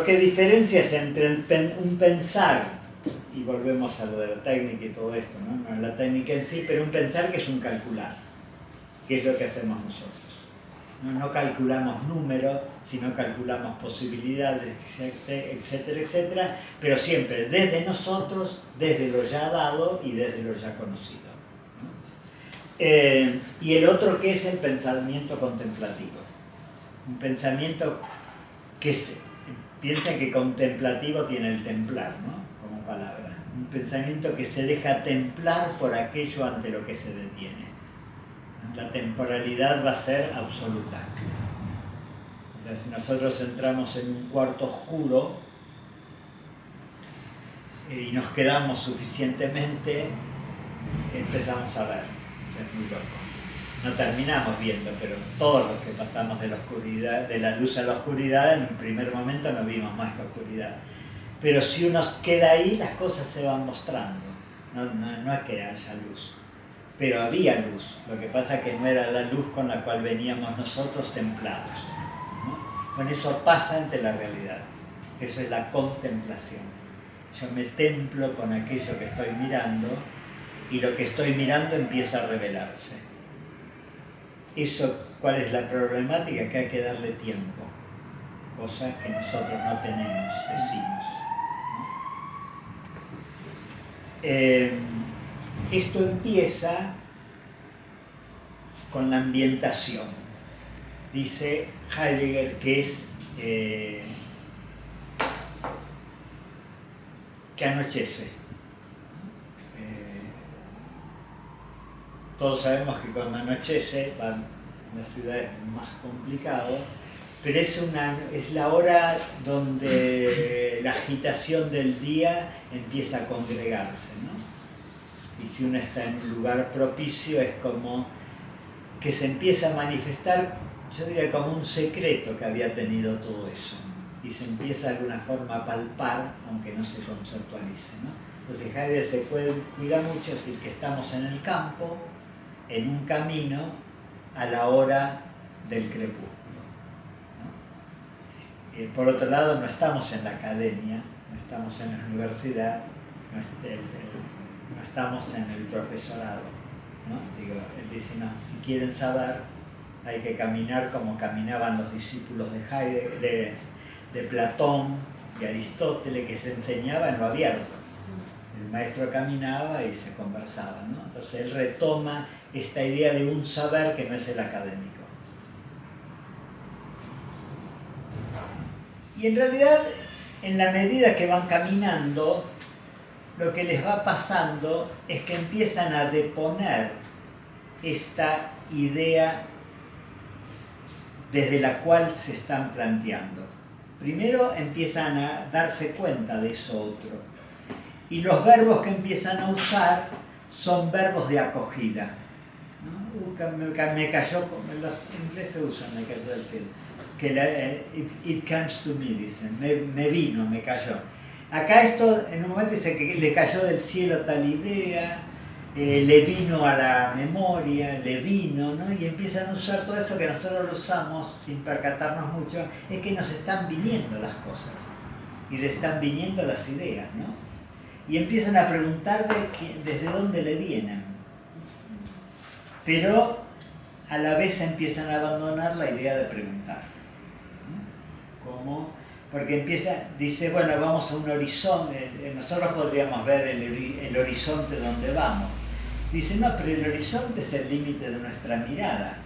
que diferencia es entre un pensar, y volvemos a lo de la técnica y todo esto, ¿no? No la técnica en sí, pero un pensar que es un calcular, que es lo que hacemos nosotros. No calculamos números, sino calculamos posibilidades, etcétera, etcétera, pero siempre desde nosotros, desde lo ya dado y desde lo ya conocido, ¿no? Y el otro que es el pensamiento contemplativo. Un pensamiento que piensa que contemplativo tiene el templar, ¿no? Como palabra. Un pensamiento que se deja templar por aquello ante lo que se detiene. La temporalidad va a ser absoluta. O sea, si nosotros entramos en un cuarto oscuro y nos quedamos suficientemente, empezamos a ver. Es muy loco. No terminamos viendo, pero todos los que pasamos de la oscuridad, de la luz a la oscuridad, en un primer momento no vimos más que oscuridad. Pero si uno queda ahí, las cosas se van mostrando. No es que haya luz. Pero había luz, lo que pasa es que no era la luz con la cual veníamos nosotros templados, ¿no? Bueno, eso pasa ante la realidad, eso es la contemplación. Yo me templo con aquello que estoy mirando y lo que estoy mirando empieza a revelarse. Eso, ¿cuál es la problemática? Que hay que darle tiempo, cosas que nosotros no tenemos, decimos, ¿no? Esto empieza con la ambientación. Dice Heidegger que es que anochece. Todos sabemos que cuando anochece, en las ciudades más complicado, pero es la hora donde la agitación del día empieza a congregarse, ¿no? Y si uno está en un lugar propicio, es como que se empieza a manifestar, yo diría como un secreto que había tenido todo eso, y se empieza de alguna forma a palpar, aunque no se conceptualice, ¿no? Entonces Heidegger se cuida mucho decir que estamos en el campo, en un camino, a la hora del crepúsculo, ¿no? Por otro lado, no estamos en la academia, no estamos en la universidad, no estamos en el profesorado, ¿no? Digo, él dice, no, si quieren saber, hay que caminar como caminaban los discípulos de Heidegger, de Platón, de Aristóteles, que se enseñaba en lo abierto. El maestro caminaba y se conversaba, ¿no? Entonces él retoma esta idea de un saber que no es el académico. Y en realidad, en la medida que van caminando, lo que les va pasando es que empiezan a deponer esta idea desde la cual se están planteando. Primero empiezan a darse cuenta de eso otro. Y los verbos que empiezan a usar son verbos de acogida, ¿no? Me cayó, los ingleses usan me cayó del cielo. Que it comes to me, dicen, me vino, me cayó. Acá esto, en un momento dice que le cayó del cielo tal idea, le vino a la memoria, le vino, ¿no? Y empiezan a usar todo esto que nosotros lo usamos sin percatarnos mucho, es que nos están viniendo las cosas, y le están viniendo las ideas, ¿no? Y empiezan a preguntar desde dónde le vienen. Pero a la vez empiezan a abandonar la idea de preguntar, ¿no? ¿Cómo? Porque dice, bueno, vamos a un horizonte, nosotros podríamos ver el horizonte donde vamos. Dice, no, pero el horizonte es el límite de nuestra mirada.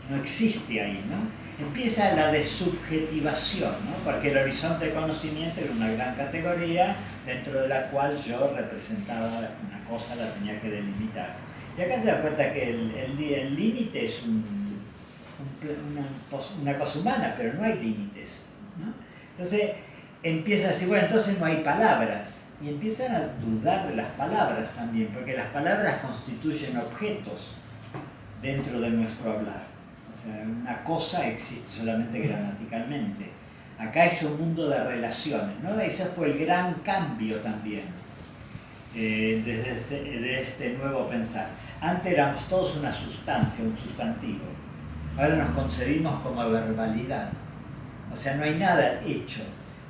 No existe ahí, ¿no? Empieza la desubjetivación, ¿no? Porque el horizonte de conocimiento era una gran categoría dentro de la cual yo representaba una cosa, la tenía que delimitar. Y acá se da cuenta que el límite es una cosa humana, pero no hay límites, ¿no? Entonces empieza a decir, bueno, entonces no hay palabras. Y empiezan a dudar de las palabras también, porque las palabras constituyen objetos dentro de nuestro hablar. O sea, una cosa existe solamente gramaticalmente. Acá es un mundo de relaciones, ¿no? Ese fue el gran cambio también de este nuevo pensar. Antes éramos todos una sustancia, un sustantivo. Ahora nos concebimos como verbalidad. O sea, no hay nada hecho.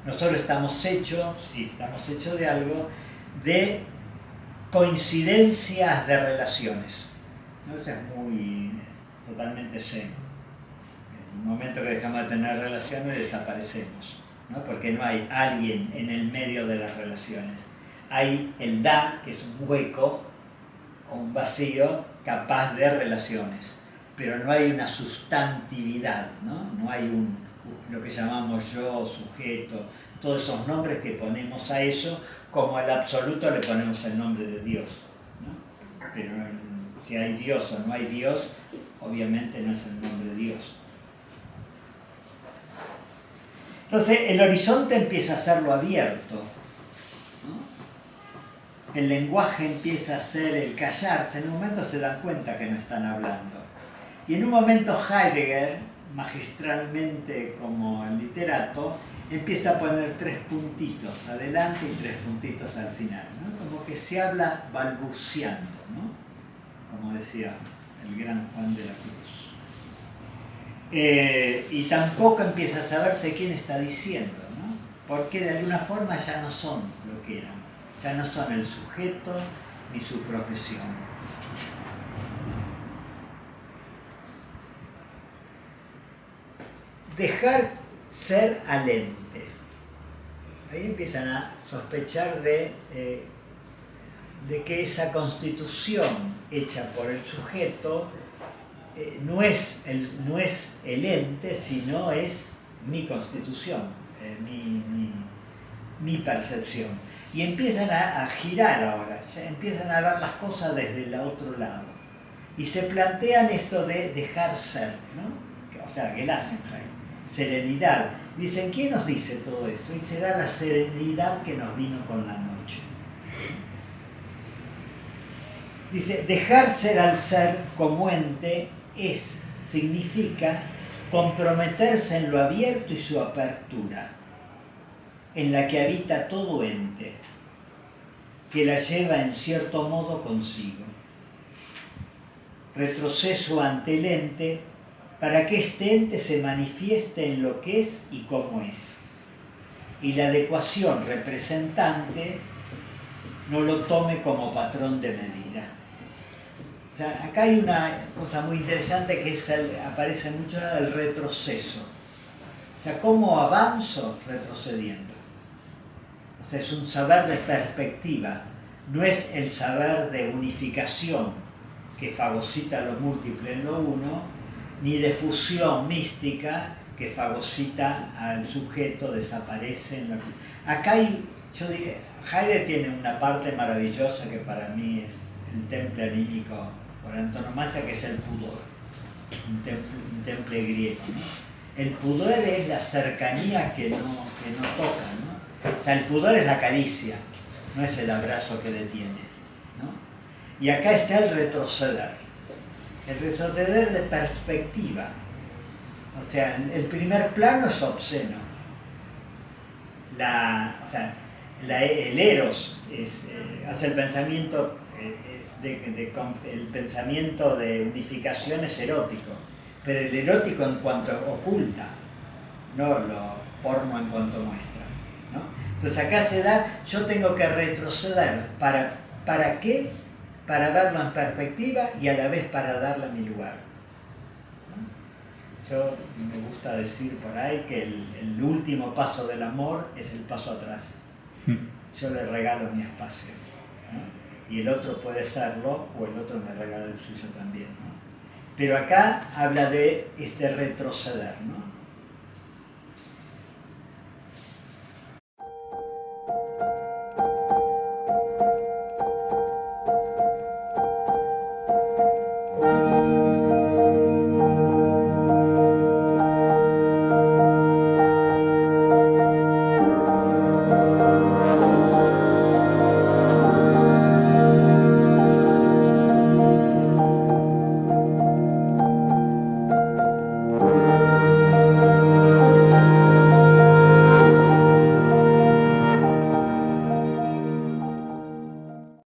Nosotros estamos hechos, si estamos hechos de algo, de coincidencias de relaciones. ¿No? Eso es totalmente seno. En el momento que dejamos de tener relaciones desaparecemos, ¿no? Porque no hay alguien en el medio de las relaciones. Hay el da, que es un hueco o un vacío capaz de relaciones, pero no hay una sustantividad, ¿no? No hay lo que llamamos yo, sujeto, todos esos nombres que ponemos a eso, como al absoluto le ponemos el nombre de Dios, ¿no? Pero si hay Dios o no hay Dios, obviamente no es el nombre de Dios. Entonces el horizonte empieza a ser lo abierto, ¿no? El lenguaje empieza a ser el callarse, en un momento se dan cuenta que no están hablando. Y en un momento Heidegger, magistralmente como el literato, empieza a poner 3 puntitos adelante y 3 puntitos al final, ¿no? Como que se habla balbuceando, ¿no? Como decía el gran Juan de la Cruz. Y tampoco empieza a saberse quién está diciendo, ¿no? Porque de alguna forma ya no son lo que eran, ya no son el sujeto ni su profesión. Dejar ser al ente. Ahí empiezan a sospechar de que esa constitución hecha por el sujeto no es el ente, sino es mi constitución, mi percepción. Y empiezan a girar ahora, empiezan a ver las cosas desde el otro lado. Y se plantean esto de dejar ser, ¿no? O sea, Gelassenheim. Serenidad. Dicen, ¿quién nos dice todo esto? Y será la serenidad que nos vino con la noche. Dice, dejar ser al ser como ente significa comprometerse en lo abierto y su apertura, en la que habita todo ente, que la lleva en cierto modo consigo. Retroceso ante el ente, para que este ente se manifieste en lo que es y cómo es. Y la adecuación representante no lo tome como patrón de medida. O sea, acá hay una cosa muy interesante que aparece mucho el retroceso. O sea, ¿cómo avanzo? Retrocediendo. O sea, es un saber de perspectiva. No es el saber de unificación que fagocita lo múltiple en lo uno, ni de fusión mística que fagocita al sujeto, desaparece en la... Acá yo diría, Heidegger tiene una parte maravillosa que para mí es el temple anímico por antonomasia, que es el pudor, un temple griego, ¿no? El pudor es la cercanía que no toca, ¿no? O sea, el pudor es la caricia, no es el abrazo que detiene, ¿no? Y acá está el retroceder de perspectiva. O sea, el primer plano es obsceno. El eros hace el pensamiento, el pensamiento de unificación es erótico, pero el erótico en cuanto oculta, no lo porno en cuanto muestra, ¿no? Entonces acá se da, yo tengo que retroceder, ¿para qué? Para verlo en perspectiva y a la vez para darle mi lugar. Yo me gusta decir por ahí que el último paso del amor es el paso atrás. Yo le regalo mi espacio, ¿no? Y el otro puede serlo, o el otro me regala el suyo también, ¿no? Pero acá habla de este retroceder, ¿no?